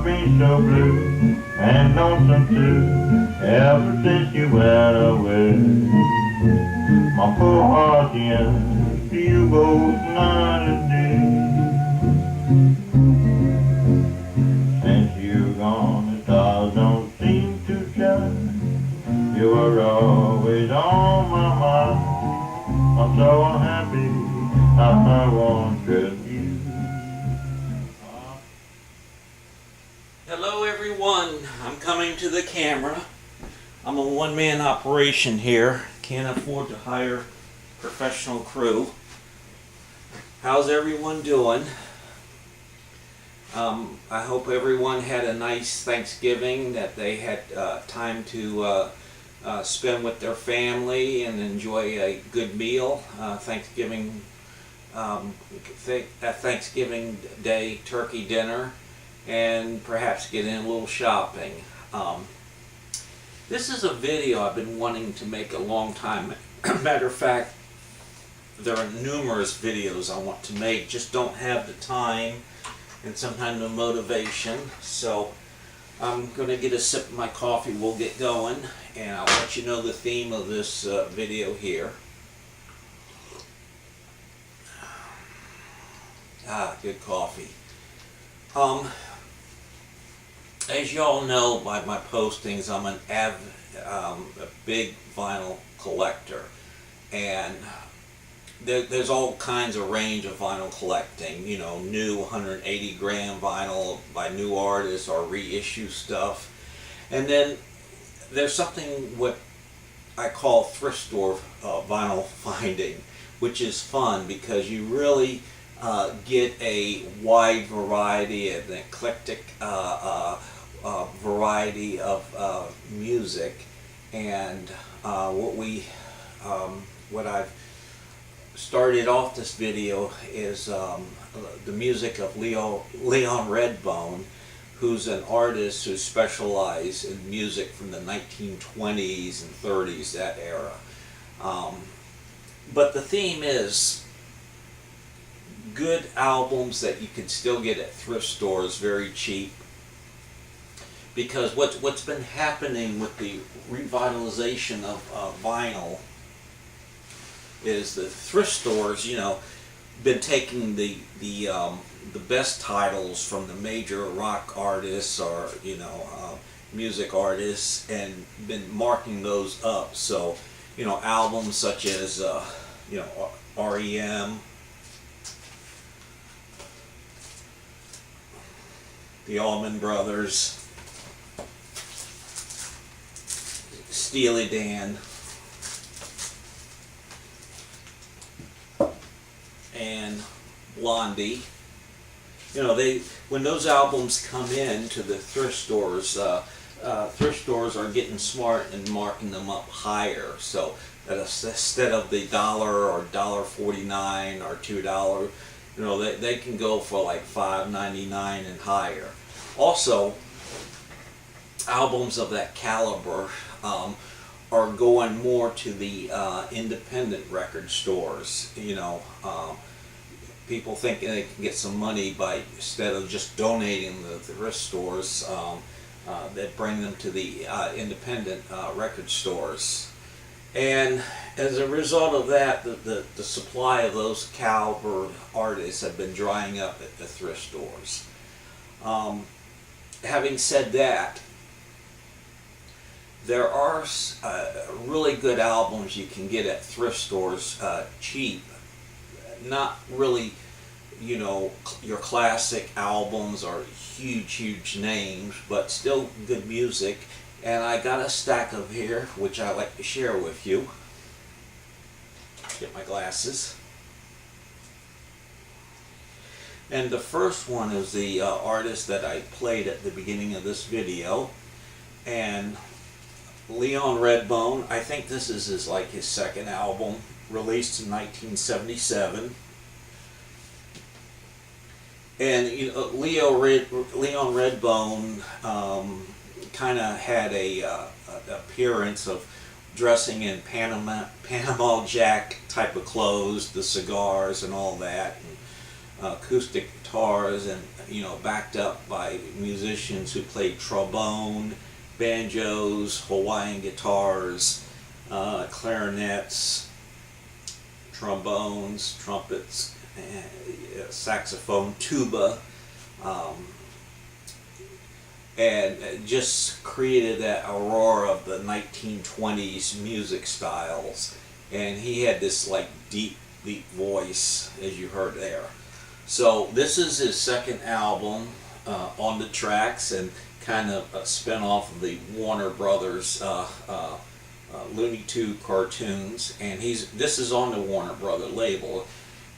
been so blue and lonesome too, ever since you went away. My poor heart yearns for you both night and day. Since you're gone, the stars don't seem to shine. You were always on my mind. I'm so unhappy, I wanted you. Hello everyone, I'm coming to the camera. I'm a one-man operation here. Can't afford to hire professional crew. How's everyone doing? I hope everyone had a nice Thanksgiving, that they had time to spend with their family and enjoy a good meal. Thanksgiving Day turkey dinner, and perhaps get in a little shopping. This is a video I've been wanting to make a long time. Matter of fact, there are numerous videos I want to make, just don't have the time and sometimes the motivation. So I'm going to get a sip of my coffee, we'll get going, and I'll let you know the theme of this video here. Good coffee. As you all know by my postings, I'm a big vinyl collector, and there's all kinds of range of vinyl collecting. You know, new 180 gram vinyl by new artists or reissue stuff, and then there's something what I call thrift store vinyl finding, which is fun because you really get a wide variety, an eclectic variety of music. And what I've started off this video is the music of Leon Redbone, who's an artist who specialized in music from the 1920s and 30s, that era. But the theme is good albums that you can still get at thrift stores very cheap, because what's been happening with the revitalization of vinyl is the thrift stores, you know, been taking the best titles from the major rock artists or, you know, music artists, and been marking those up. So, you know, albums such as you know, REM, the Allman Brothers, Steely Dan, and Blondie. You know, when those albums come in to the thrift stores are getting smart and marking them up higher. So that instead of the $1 or $1.49 or $2, you know, they can go for like $5.99 and higher. Also, albums of that caliber are going more to the independent record stores. You know, people think they can get some money by, instead of just donating the thrift stores, that bring them to the independent record stores. And as a result of that, the supply of those caliber artists have been drying up at the thrift stores. Having said that, there are really good albums you can get at thrift stores cheap. Not really, you know, your classic albums or huge names, but still good music. And I got a stack of here, which I like to share with you. Get my glasses. And the first one is the artist that I played at the beginning of this video, and Leon Redbone. I think this is his second album, released in 1977. And you know, Leon Redbone kind of had a appearance of dressing in Panama Jack type of clothes, the cigars and all that. And, acoustic guitars, and backed up by musicians who played trombone, banjos, Hawaiian guitars, clarinets, trombones, trumpets, saxophone, tuba, and just created that aurora of the 1920s music styles. And he had this like deep voice, as you heard there. So this is his second album on the tracks, and kind of a spin-off of the Warner Brothers Looney Tunes cartoons. And this is on the Warner Brother label,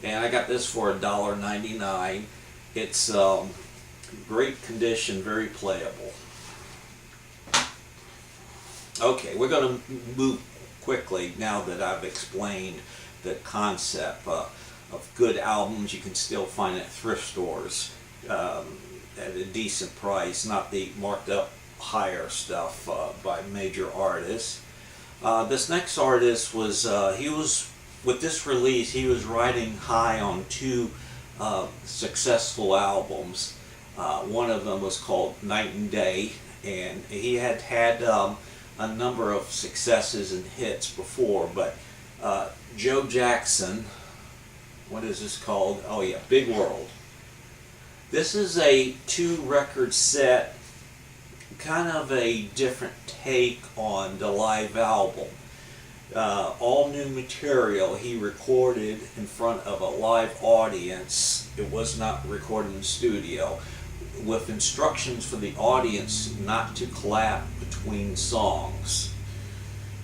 and I got this for $1.99. It's great condition, very playable. Okay, we're going to move quickly now that I've explained the concept of good albums you can still find at thrift stores at a decent price, not the marked up higher stuff by major artists. This next artist was, with this release, he was riding high on two successful albums. One of them was called Night and Day, and he had a number of successes and hits before, but Joe Jackson, what is this called? Oh yeah, Big World. This is a 2-record set, kind of a different take on the live album. All new material he recorded in front of a live audience. It was not recorded in the studio, with instructions for the audience not to clap between songs.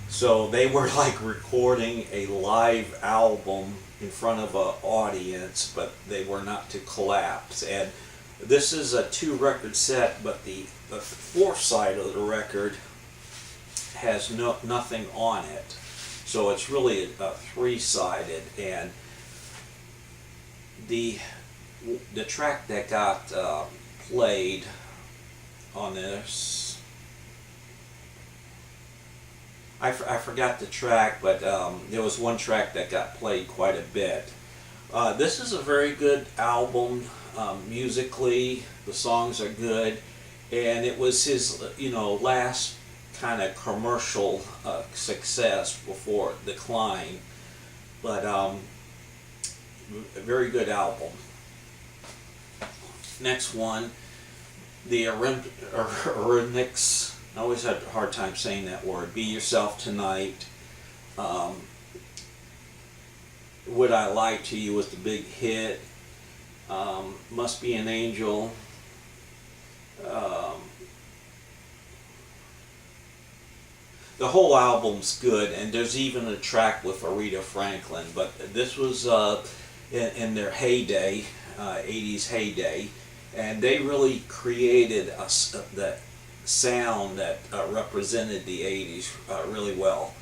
So they were like recording a live album in front of an audience, but they were not to collapse. And this is a 2-record set, but the fourth side of the record has nothing on it. So it's really a 3-sided, and the track that got played on this, I forgot the track, but there was one track that got played quite a bit. This is a very good album musically. The songs are good, and it was his last kind of commercial success before decline. But a very good album. Next one, the Eurythmics. I always had a hard time saying that word. Be Yourself Tonight. Would I Lie to You was the big hit. Must Be an Angel. The whole album's good, and there's even a track with Aretha Franklin, but this was in their heyday, 80s heyday, and they really created that sound that represented the 80s really well.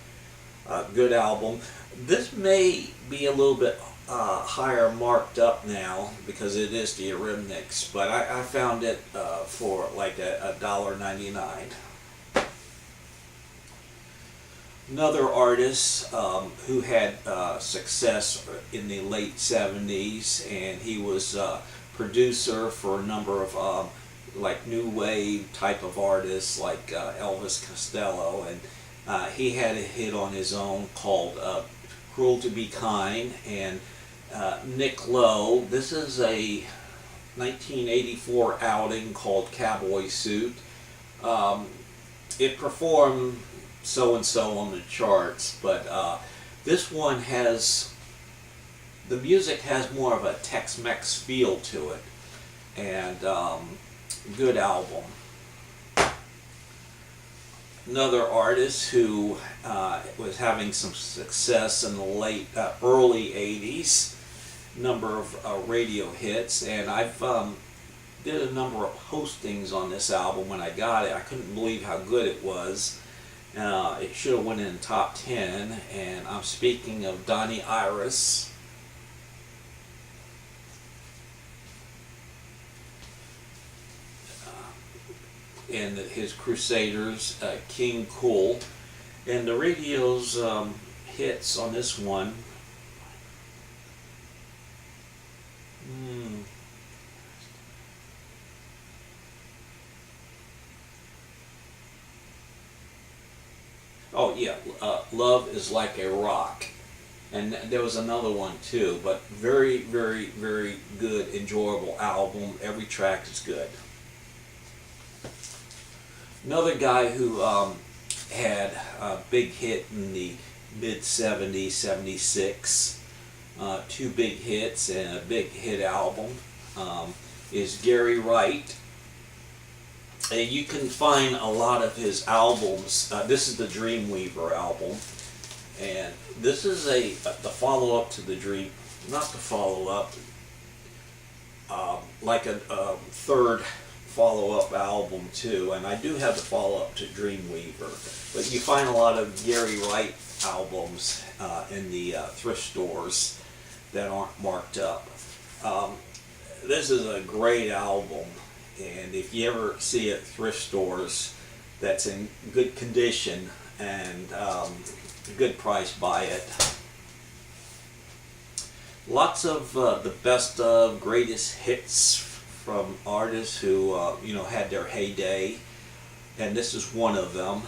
Good album. This may be a little bit higher marked up now because it is the Eurythmics, but I found it for like $1.99. Another artist who had success in the late 70s, and he was producer for a number of like new wave type of artists like Elvis Costello, and he had a hit on his own called Cruel to Be Kind. And Nick Lowe, this is a 1984 outing called Cowboy Suit. It performed so-and-so on the charts, but this one the music has more of a Tex-Mex feel to it, and good album. Another artist who was having some success in the early 80s, number of radio hits, and I've did a number of postings on this album when I got it. I couldn't believe how good it was. It should have went in the top 10, and I'm speaking of Donnie Iris. And his Crusaders, King Cool. And the radio's hits on this one, Oh yeah, Love is Like a Rock. And there was another one too, but very, very, very good, enjoyable album. Every track is good. Another guy who had a big hit in the mid-70s, 76, two big hits and a big hit album, is Gary Wright. And you can find a lot of his albums. This is the Dreamweaver album. And this is the follow-up to the Dream, not the follow-up, like a third follow-up album too. And I do have the follow-up to Dreamweaver. But you find a lot of Gary Wright albums in the thrift stores that aren't marked up. This is a great album, and if you ever see it at thrift stores that's in good condition and good price, buy it. Lots of the best of greatest hits from artists who had their heyday, and this is one of them.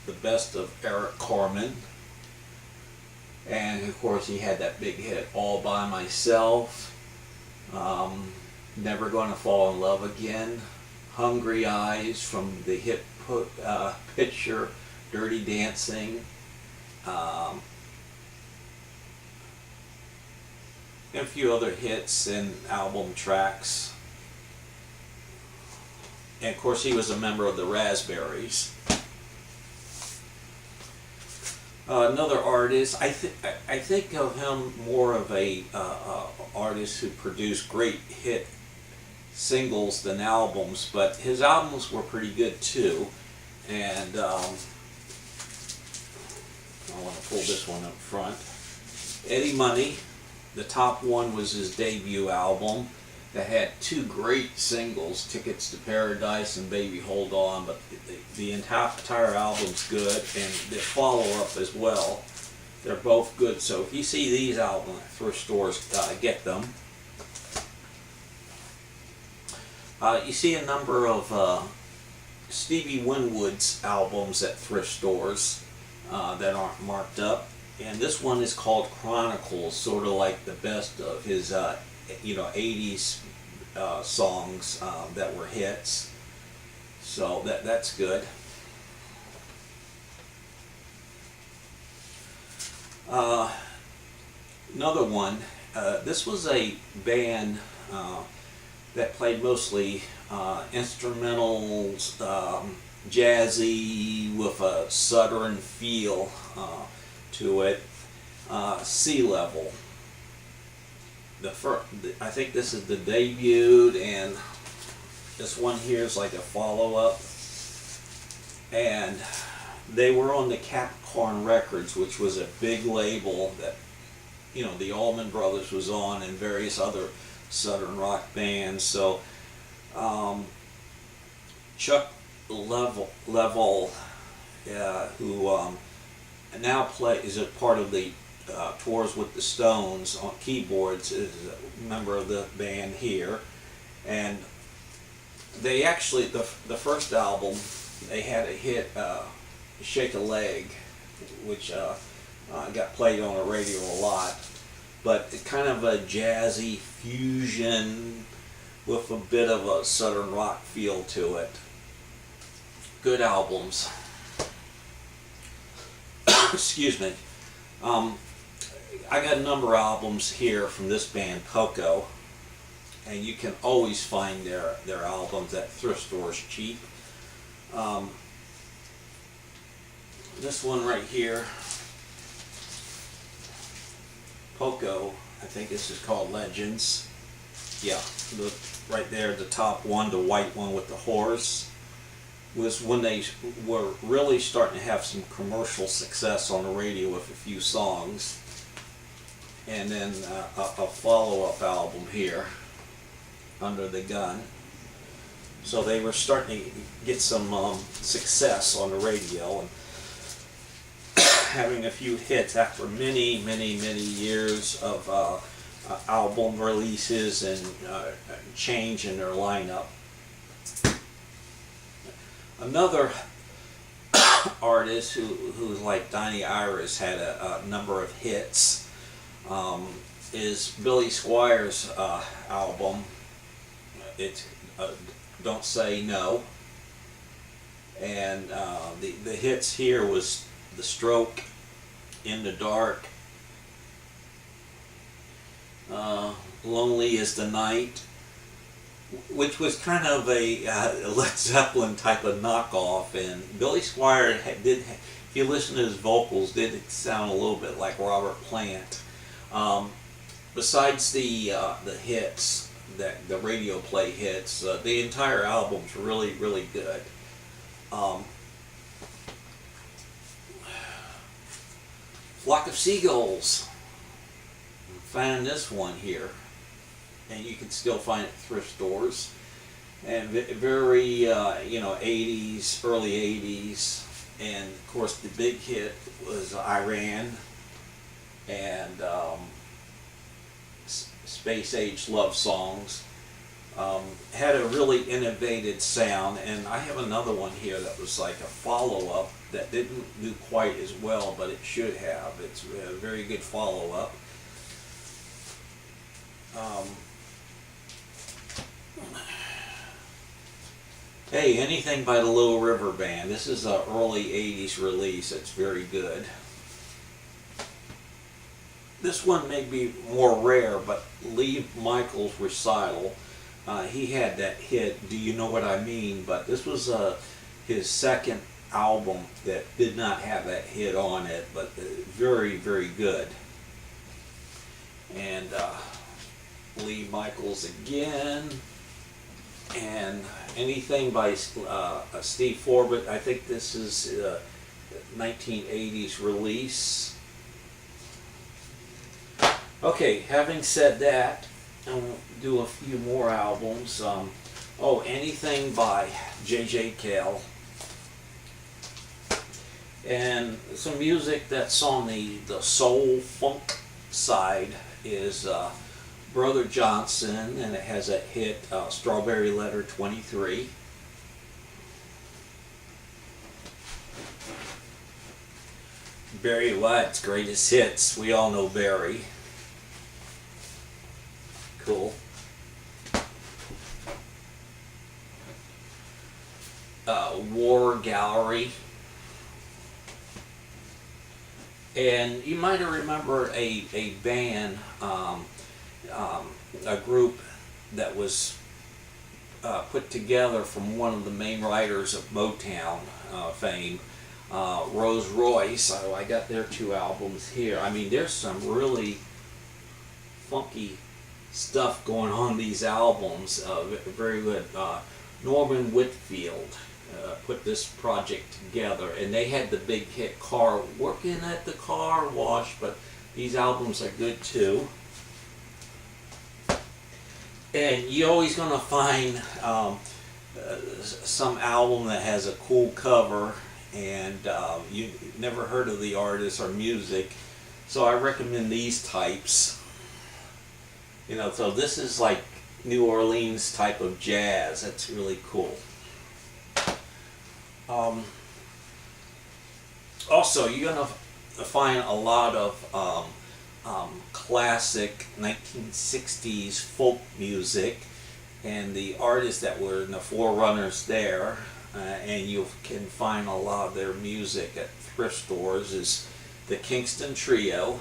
The best of Eric Carmen, and of course he had that big hit All By Myself, Never Gonna Fall in Love Again, Hungry Eyes from the hit picture Dirty Dancing, and a few other hits and album tracks. And of course he was a member of the Raspberries. Another artist, I think of him more of a artist who produced great hit singles than albums, but his albums were pretty good too. And I want to pull this one up front. Eddie Money. The top one was his debut album that had two great singles, Tickets to Paradise and Baby Hold On, but the entire album's good, and the follow-up as well. They're both good, so if you see these albums at thrift stores, get them. You see a number of Stevie Winwood's albums at thrift stores that aren't marked up, and this one is called Chronicles, sort of like the best of his 80s songs that were hits. So that's good. Another one. This was a band that played mostly instrumentals, jazzy with a southern feel to it. Sea Level. I think this is the debut, and this one here is like a follow-up. And they were on the Capricorn Records, which was a big label that the Allman Brothers was on, and various other southern rock bands. So Chuck Leavell, who now is a part of the tours with the Stones on keyboards, is a member of the band here. And they actually, the first album, they had a hit, Shake a Leg, which got played on the radio a lot, but it's kind of a jazzy fusion with a bit of a southern rock feel to it. Good albums. Excuse me. I got a number of albums here from this band, Poco, and you can always find their albums at thrift stores cheap. This one right here, Poco, I think this is called Legends. Yeah, right there, the top one, the white one with the horse, was when they were really starting to have some commercial success on the radio with a few songs. And then a follow-up album here, Under the Gun. So they were starting to get some success on the radio and having a few hits after many years of album releases and change in their lineup. Another artist who's like Donnie Iris had a number of hits is Billy Squier's album. It's Don't Say No, and the hits here was The Stroke, In the Dark, Lonely is the Night, which was kind of a Led Zeppelin type of knockoff, and Billy Squier if you listen to his vocals, did sound a little bit like Robert Plant. Besides the hits, the radio play hits, the entire album's really, really good. Flock of Seagulls. Found this one here, and you can still find it at thrift stores. And very, 80s, early 80s, and of course the big hit was Iran and Space Age Love Songs. Had a really innovative sound, and I have another one here that was like a follow-up that didn't do quite as well, but it should have. It's a very good follow-up. Hey, anything by the Little River Band. This is an early 80s release. It's very good. This one may be more rare, but Lee Michaels' recital, he had that hit, Do You Know What I Mean? But this was his second album that did not have that hit on it, but very, very good. And Lee Michaels again. And anything by Steve Forbett. I think this is 1980s release. Okay, having said that, I'll do a few more albums. Anything by J.J. Cale. And some music that's on the soul funk side is Brother Johnson, and it has a hit, Strawberry Letter 23. Barry White's greatest hits. We all know Barry. Cool. War Gallery. And you might remember a band, a group that was put together from one of the main writers of Motown fame, Rose Royce. So I got their two albums here. I mean, there's some really funky stuff going on in these albums. Very good. Norman Whitfield put this project together, and they had the big hit Working at the Car Wash, but these albums are good too. And you're always going to find some album that has a cool cover, and you never heard of the artist or music, so I recommend these types. So this is like New Orleans type of jazz. That's really cool. Also, you're going to find a lot of classic 1960s folk music, and the artists that were in the forerunners there, and you can find a lot of their music at thrift stores, is the Kingston Trio.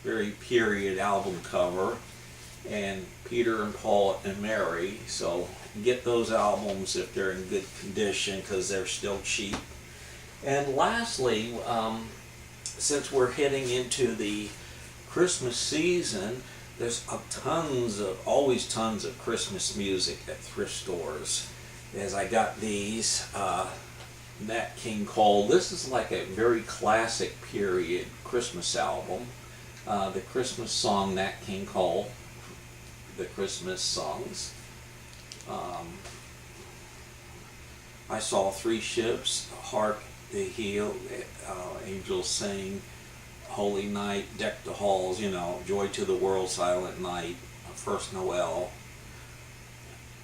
Very period album cover, and Peter and Paul and Mary. So get those albums if they're in good condition, because they're still cheap. And lastly, since we're heading into the Christmas season, there's always tons of Christmas music at thrift stores. As I got these, Nat King Cole. This is like a very classic period Christmas album. The Christmas song, Nat King Cole. The Christmas songs. I Saw Three Ships, Hark the Heel, Angels Sing, Holy Night, Deck the Halls, Joy to the World, Silent Night, First Noel,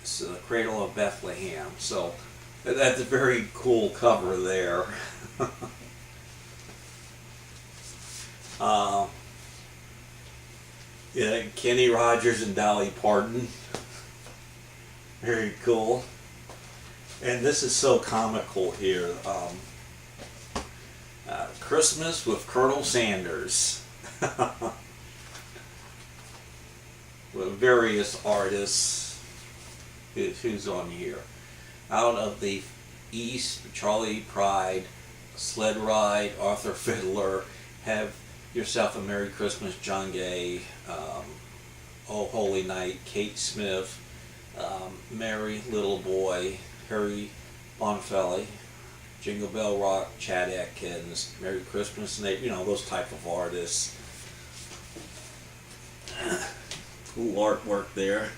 so the Cradle of Bethlehem. So That's a very cool cover there. uh, yeah, Kenny Rogers and Dolly Parton. Very cool. And this is so comical here. Christmas with Colonel Sanders. With various artists. Who's on here? Out of the East, Charlie Pride, Sled Ride, Arthur Fiddler, Have Yourself a Merry Christmas, John Gay, Oh Holy Night, Kate Smith, Merry Little Boy, Harry Bonfelli, Jingle Bell Rock, Chad Atkins, Merry Christmas, you know, those type of artists. Cool artwork there.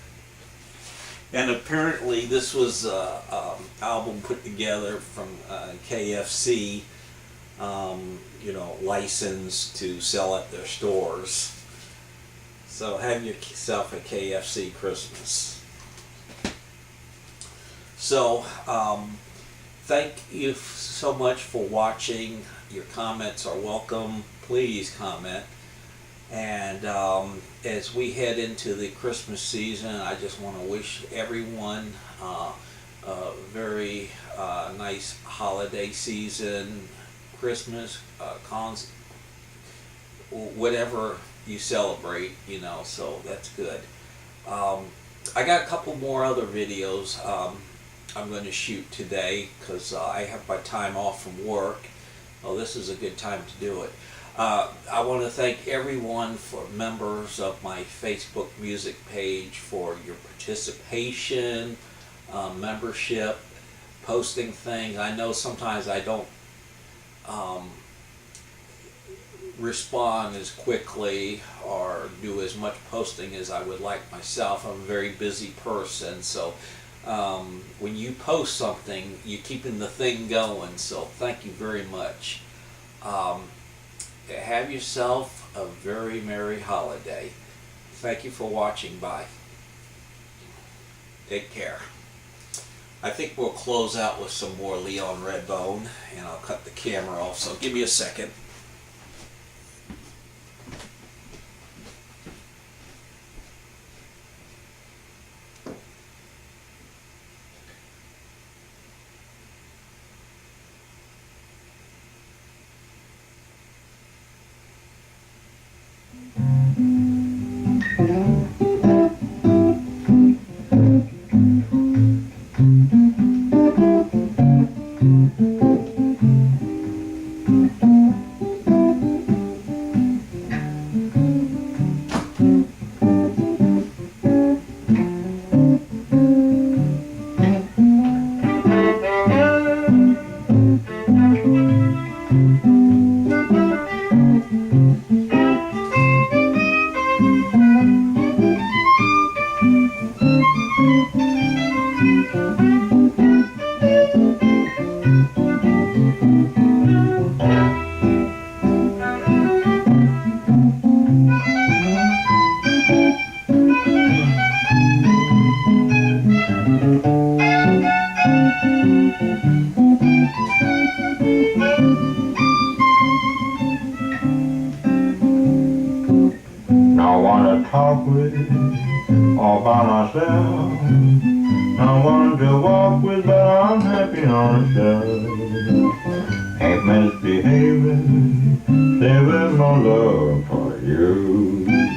And apparently this was an album put together from KFC, you know, licensed to sell at their stores. So have yourself a KFC Christmas. So thank you so much for watching. Your comments are welcome. Please comment. And as we head into the Christmas season, I just want to wish everyone a very nice holiday season, Christmas, whatever you celebrate, you know, so that's good. I got a couple more other videos I'm going to shoot today because I have my time off from work. Oh, this is a good time to do it. I want to thank everyone for members of my Facebook music page for your participation, membership, posting things. I know sometimes I don't respond as quickly or do as much posting as I would like myself. I'm a very busy person, so when you post something, you're keeping the thing going, so thank you very much. Have yourself a very merry holiday. Thank you for watching. Bye. Take care. I think we'll close out with some more Leon Redbone, and I'll cut the camera off, so give me a second. Now wanna talk with all by myself. Now one to walk with, but I'm happy on a shelf. Ain't misbehaving, saving my love for you.